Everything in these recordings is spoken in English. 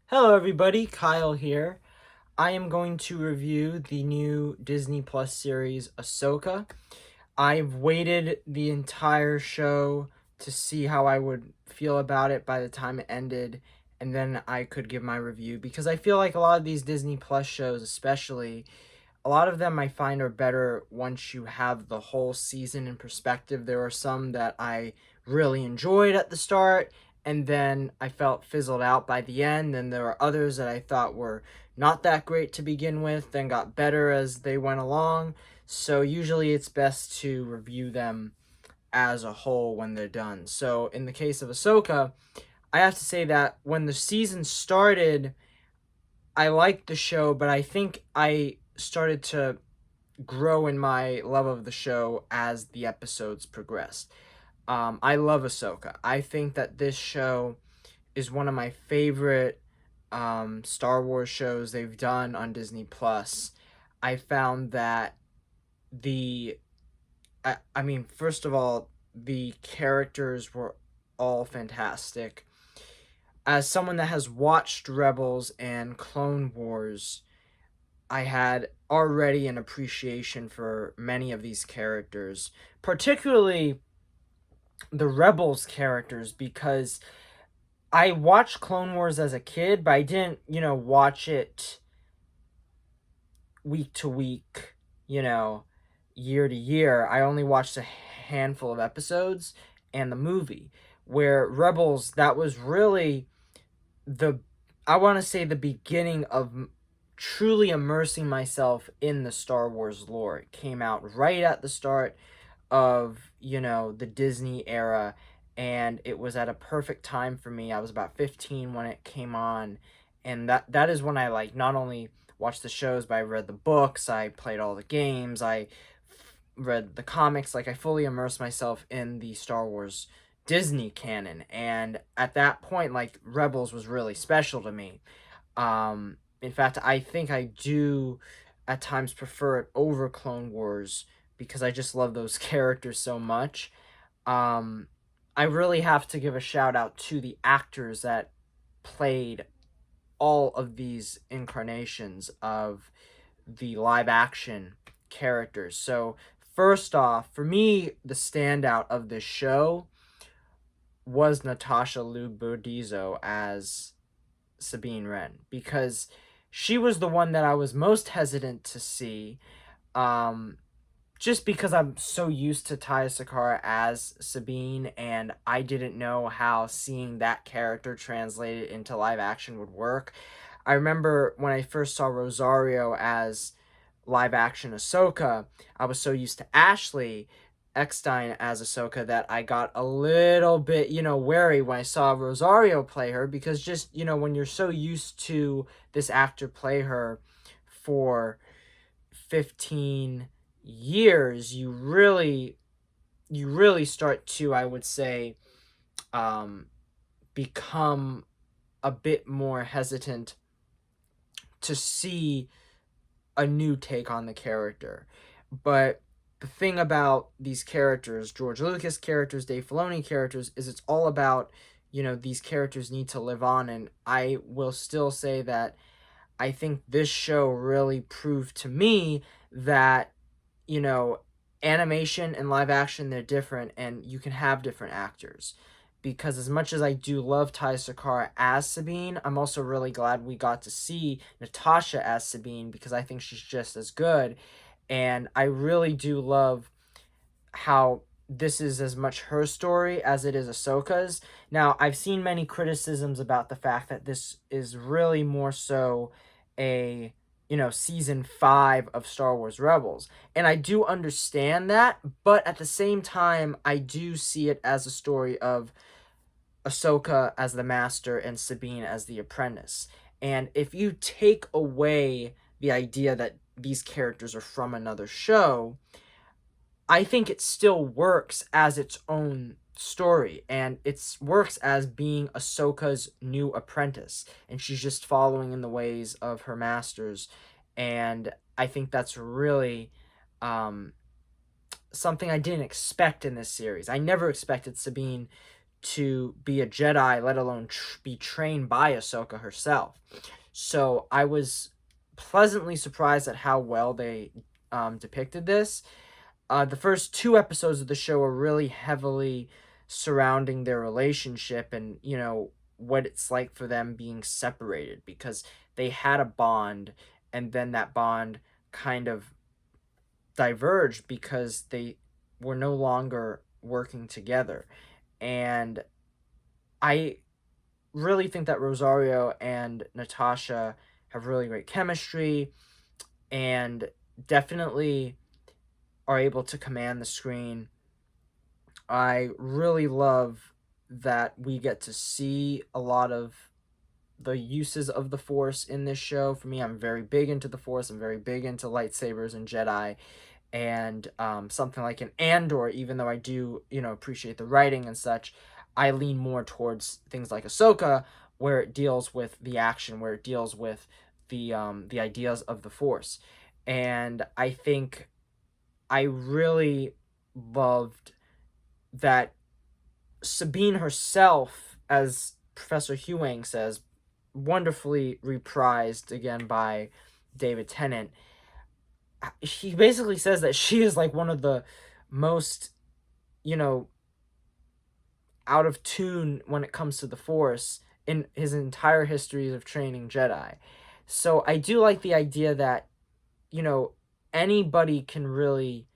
Hello everybody, Kyle here. I am going to review the new Disney Plus series Ahsoka. I've waited the entire show to see how I would feel about it by the time it ended, and then I could give my review because I feel like a lot of these Disney Plus shows, especially, a lot of them I find are better once you have the whole season in perspective. There are some that I really enjoyed at the start, and then I felt fizzled out by the end. And there are others that I thought were not that great to begin with, then got better as they went along. So usually it's best to review them as a whole when they're done. So in the case of Ahsoka, I have to say that when the season started, I liked the show, but I think I started to grow in my love of the show as the episodes progressed. I love Ahsoka. I think that this show is one of my favorite Star Wars shows they've done on Disney Plus. I found that I mean, first of all, the characters were all fantastic. As someone that has watched Rebels and Clone Wars, I had already an appreciation for many of these characters, particularly the Rebels characters, because I watched Clone Wars as a kid, but I didn't, watch it week to week, year to year. I only watched a handful of episodes and the movie, where Rebels, that was really the, I want to say, the beginning of truly immersing myself in the Star Wars lore. It came out right at the start of, the Disney era, and it was at a perfect time for me. I was about 15 when it came on, and that is when I, like, not only watched the shows, but I read the books, I played all the games, I read the comics. Like, I fully immersed myself in the Star Wars Disney canon, and at that point, like, Rebels was really special to me. In fact, I think I do at times prefer it over Clone Wars because I just love those characters so much. Um, I really have to give a shout out to the actors that played all of these incarnations of the live action characters. So, first off, for me, the standout of this show was Natasha Liu Bordizzo as Sabine Wren, because she was the one that I was most hesitant to see. Um, just because I'm so used to Taya Sakara as Sabine, and I didn't know how seeing that character translated into live action would work. I remember when I first saw Rosario as live action Ahsoka, I was so used to Ashley Eckstein as Ahsoka that I got a little bit, wary when I saw Rosario play her, because just, when you're so used to this actor play her for 15 years, you really start to, I would say, um, become a bit more hesitant to see a new take on the character. But the thing about these characters, George Lucas characters, Dave Filoni characters, is it's all about, these characters need to live on. And I will still say that I think this show really proved to me that, you know, animation and live action, they're different, and you can have different actors. Because as much as I do love Ty Sakara as Sabine, I'm also really glad we got to see Natasha as Sabine, because I think she's just as good. And I really do love how this is as much her story as it is Ahsoka's. Now, I've seen many criticisms about the fact that this is really more so a, season 5 of Star Wars Rebels. And I do understand that, but at the same time, I do see it as a story of Ahsoka as the master and Sabine as the apprentice. And if you take away the idea that these characters are from another show, I think it still works as its own story, and it works as being Ahsoka's new apprentice, and she's just following in the ways of her masters. And I think that's really something I didn't expect in this series. I never expected Sabine to be a Jedi, let alone be trained by Ahsoka herself. So I was pleasantly surprised at how well they depicted this. The first two episodes of the show are really heavily surrounding their relationship and, what it's like for them being separated, because they had a bond, and then that bond kind of diverged because they were no longer working together. And I really think that Rosario and Natasha have really great chemistry and definitely are able to command the screen. I really love that we get to see a lot of the uses of the Force in this show. For me, I'm very big into the Force. I'm very big into lightsabers and Jedi. And something like an Andor, even though I do, appreciate the writing and such, I lean more towards things like Ahsoka, where it deals with the action, where it deals with the ideas of the Force. And I think I really loved that Sabine herself, as Professor Huang says, wonderfully reprised again by David Tennant. He basically says that she is like one of the most, you know, out of tune when it comes to the Force in his entire history of training Jedi. So I do like the idea that, you know, anybody can really,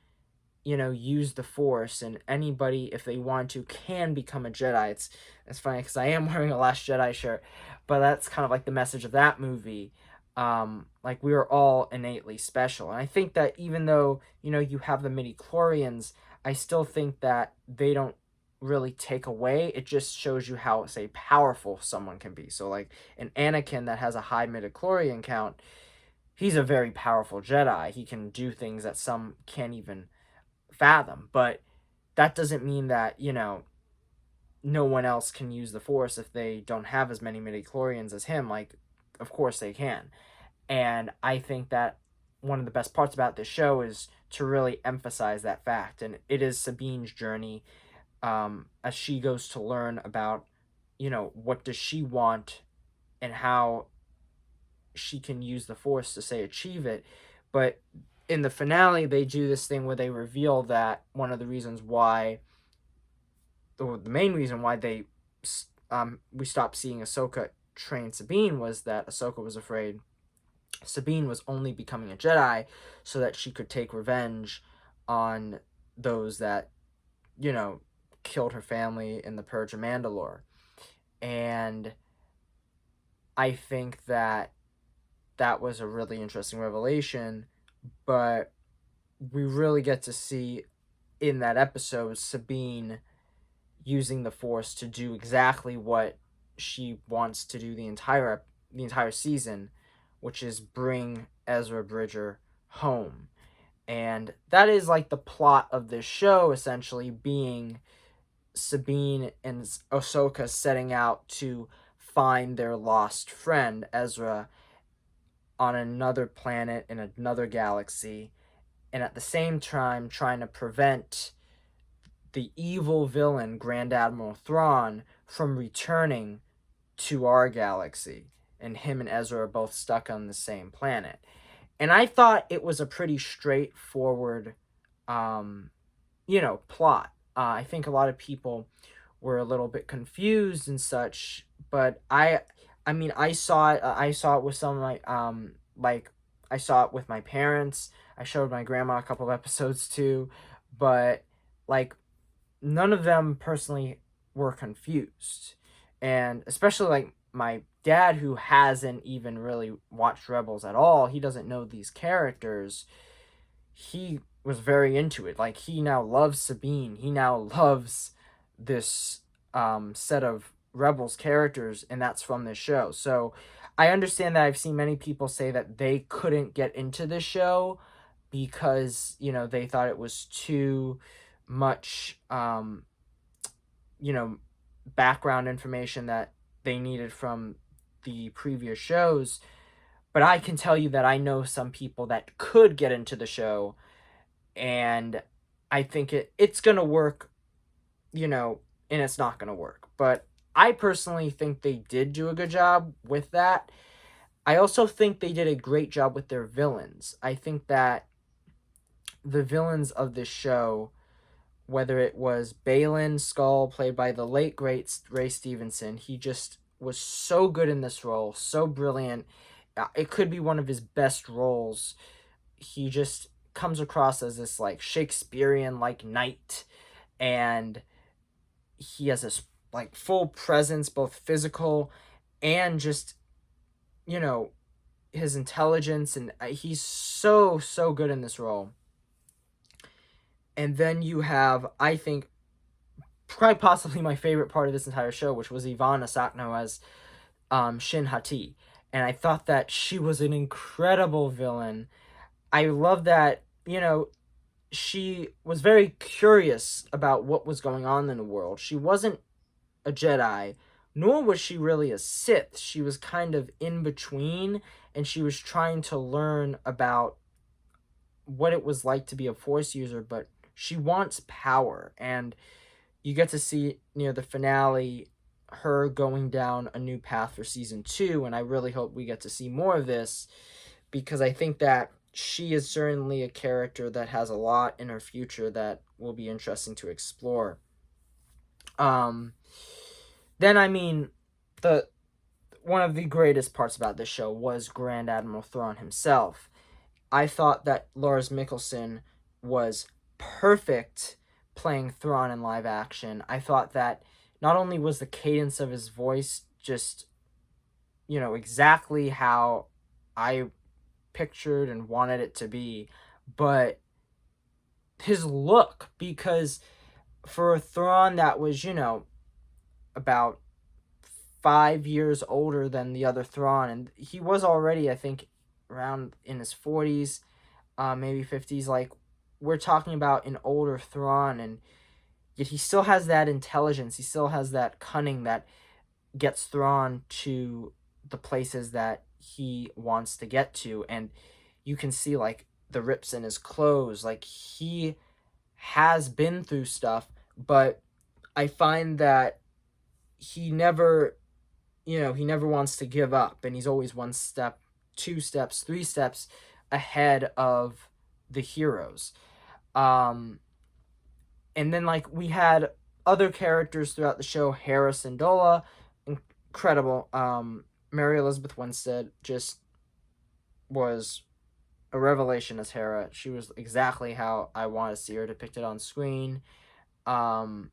use the Force, and anybody, if they want to, can become a Jedi. It's funny because I am wearing a Last Jedi shirt, but that's kind of like the message of that movie. Like, we are all innately special, and I think that even though you have the midi-chlorians, I still think that they don't really take away. It just shows you how, say, powerful someone can be. So like an Anakin that has a high midi-chlorian count, he's a very powerful Jedi. He can do things that some can't even fathom. But that doesn't mean that, no one else can use the Force if they don't have as many midi-chlorians as him. Like, of course they can. And I think that one of the best parts about this show is to really emphasize that fact. And it is Sabine's journey, as she goes to learn about, what does she want and how she can use the Force to, say, achieve it. But in the finale, they do this thing where they reveal that one of the reasons why, or the main reason why we stopped seeing Ahsoka train Sabine, was that Ahsoka was afraid Sabine was only becoming a Jedi so that she could take revenge on those that, killed her family in the Purge of Mandalore. And I think that that was a really interesting revelation, but we really get to see in that episode Sabine using the Force to do exactly what she wants to do the entire season, which is bring Ezra Bridger home. And that is like the plot of this show, essentially, being Sabine and Ahsoka setting out to find their lost friend Ezra on another planet in another galaxy, and at the same time trying to prevent the evil villain Grand Admiral Thrawn from returning to our galaxy, and him and Ezra are both stuck on the same planet. And I thought it was a pretty straightforward, plot. I think a lot of people were a little bit confused and such, but I mean, I saw it. I saw it with some of my, I saw it with my parents. I showed my grandma a couple of episodes too, but like, none of them personally were confused, and especially like my dad, who hasn't even really watched Rebels at all. He doesn't know these characters. He was very into it. Like, he now loves Sabine. He now loves this set of Rebels characters, and that's from this show. So I understand that I've seen many people say that they couldn't get into this show because, they thought it was too much, background information that they needed from the previous shows. But I can tell you that I know some people that could get into the show, and I think it's going to work, and it's not going to work. But I personally think they did do a good job with that. I also think they did a great job with their villains. I think that the villains of this show, whether it was Balin Skull, played by the late great Ray Stevenson, he just was so good in this role, so brilliant. It could be one of his best roles. He just comes across as this like Shakespearean like knight, and he has this like full presence, both physical and just, you know, his intelligence, and he's so good in this role. And then you have, I think, probably possibly my favorite part of this entire show, which was Ivana Sakno as Shin Hati. And I thought that she was an incredible villain. I love that, you know, she was very curious about what was going on in the world. She wasn't a Jedi, nor was she really a Sith. She was kind of in between, and she was trying to learn about what it was like to be a Force user, but she wants power. And you get to see near the finale her going down a new path for season 2, and I really hope we get to see more of this, because I think that she is certainly a character that has a lot in her future that will be interesting to explore. Um, then I mean, the one of the greatest parts about this show was Grand Admiral Thrawn himself. I thought that Lars Mikkelsen was perfect playing Thrawn in live action. I thought that not only was the cadence of his voice just, you know, exactly how I pictured and wanted it to be, but his look, because for a Thrawn that was, you know, about 5 years older than the other Thrawn, and he was already, I think, around in his 40s, maybe 50s. Like, we're talking about an older Thrawn, and yet he still has that intelligence. He still has that cunning that gets Thrawn to the places that he wants to get to, and you can see like the rips in his clothes. Like, he has been through stuff, but I find that he never, you know, he never wants to give up, and he's always one step, two steps, three steps ahead of the heroes. Um, and then like we had other characters throughout the show. Hera Syndulla, incredible. Mary Elizabeth Winstead just was a revelation as Hera. She was exactly how I want to see her depicted on screen. Um,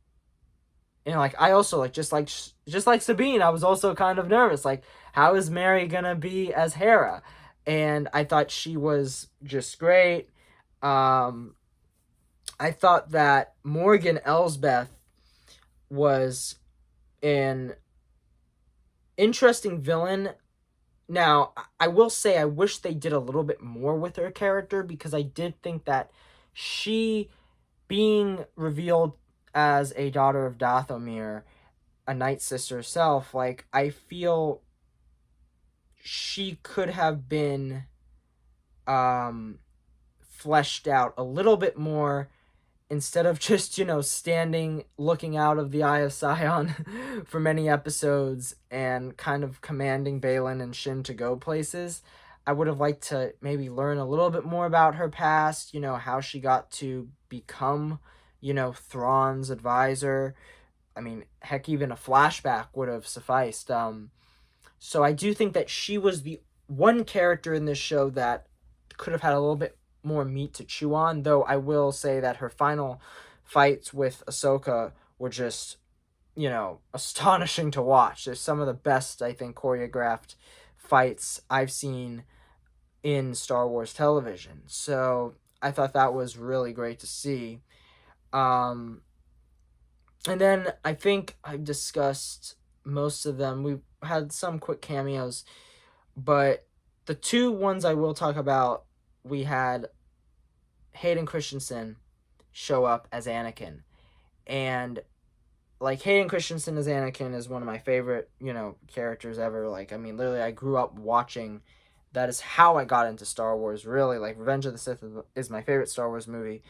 and like I also like Sabine, I was also kind of nervous. Like, how is Mary gonna be as Hera? And I thought she was just great. Um, I thought that Morgan Elsbeth was an interesting villain. Now, I will say I wish they did a little bit more with her character, because I did think that she, being revealed as a daughter of Dathomir, a Night Sister herself, like, I feel she could have been fleshed out a little bit more, instead of just, you know, standing looking out of the Eye of Sion for many episodes and kind of commanding Balin and Shin to go places. I would have liked to maybe learn a little bit more about her past, you know, how she got to become, you know, Thrawn's advisor. I mean, heck, even a flashback would have sufficed. So I do think that she was the one character in this show that could have had a little bit more meat to chew on, though I will say that her final fights with Ahsoka were just, you know, astonishing to watch. They're some of the best, I think, choreographed fights I've seen in Star Wars television. So I thought that was really great to see. And then I think I've discussed most of them. We've had some quick cameos, but the two ones I will talk about, we had Hayden Christensen show up as Anakin. And like, Hayden Christensen as Anakin is one of my favorite, you know, characters ever. Like, I mean, literally I grew up watching, that is how I got into Star Wars, really. Like, Revenge of the Sith is my favorite Star Wars movie,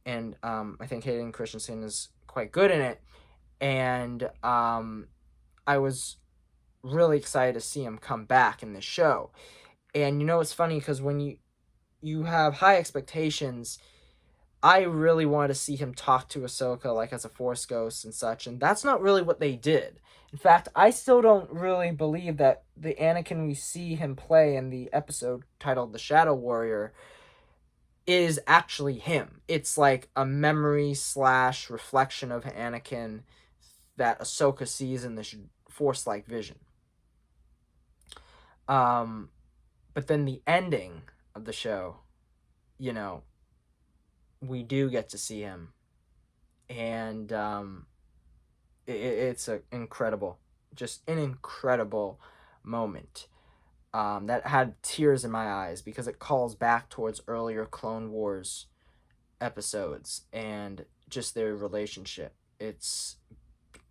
and I think Hayden Christensen is quite good in it. and I was really excited to see him come back in the show. And it's funny because when you have high expectations, I really wanted to see him talk to Ahsoka like as a Force ghost and such, and that's not really what they did. In fact, I still don't really believe that the Anakin we see him play in the episode titled The Shadow Warrior is actually him. It's like a memory slash reflection of Anakin that Ahsoka sees in the Force-like vision. But then the ending of the show, we do get to see him, and it's just an incredible moment. That had tears in my eyes because it calls back towards earlier Clone Wars episodes and just their relationship. It's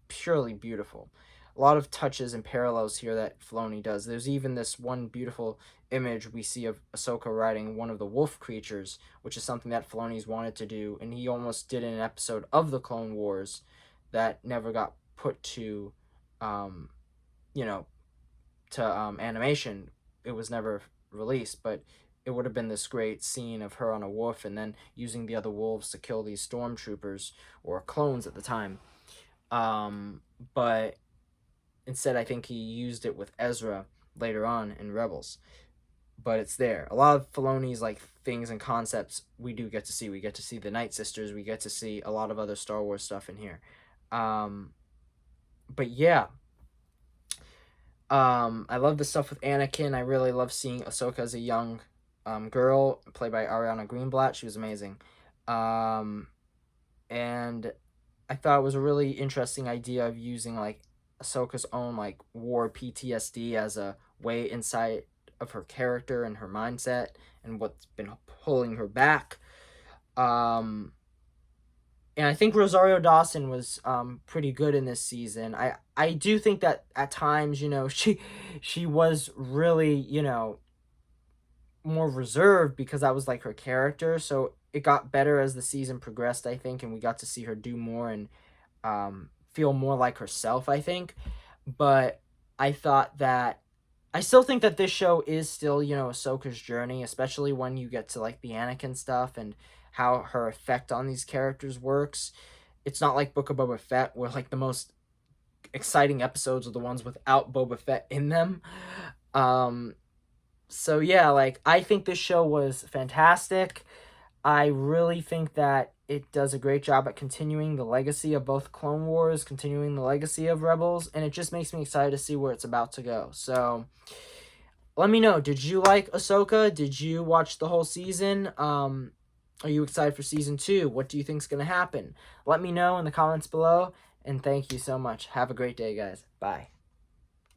purely beautiful. A lot of touches and parallels here that Filoni does. There's even this one beautiful image we see of Ahsoka riding one of the wolf creatures, which is something that Filoni's wanted to do, and he almost did in an episode of the Clone Wars that never got put to, animation. It was never released, but it would have been this great scene of her on a wolf and then using the other wolves to kill these stormtroopers or clones at the time. But instead, I think he used it with Ezra later on in Rebels. But it's there. A lot of Filoni's things and concepts we do get to see. We get to see the Night Sisters. We get to see a lot of other Star Wars stuff in here. But yeah. I love the stuff with Anakin. I really love seeing Ahsoka as a young girl, played by Ariana Greenblatt. She was amazing. And I thought it was a really interesting idea of using Ahsoka's own war PTSD as a way inside of her character and her mindset and what's been pulling her back. And I think Rosario Dawson was pretty good in this season. I do think that at times, she was really, more reserved because that was her character. So it got better as the season progressed, I think, and we got to see her do more and feel more like herself, I think. But I still think that this show is still, Ahsoka's journey, especially when you get to the Anakin stuff and how her effect on these characters works. It's not like Book of Boba Fett, where the most exciting episodes are the ones without Boba Fett in them. So yeah, I think this show was fantastic. I really think that it does a great job at continuing the legacy of both Clone Wars, continuing the legacy of Rebels, and it just makes me excited to see where it's about to go. So let me know, did you like Ahsoka? Did you watch the whole season? Are you excited for season 2? What do you think's going to happen? Let me know in the comments below, and thank you so much. Have a great day, guys. Bye.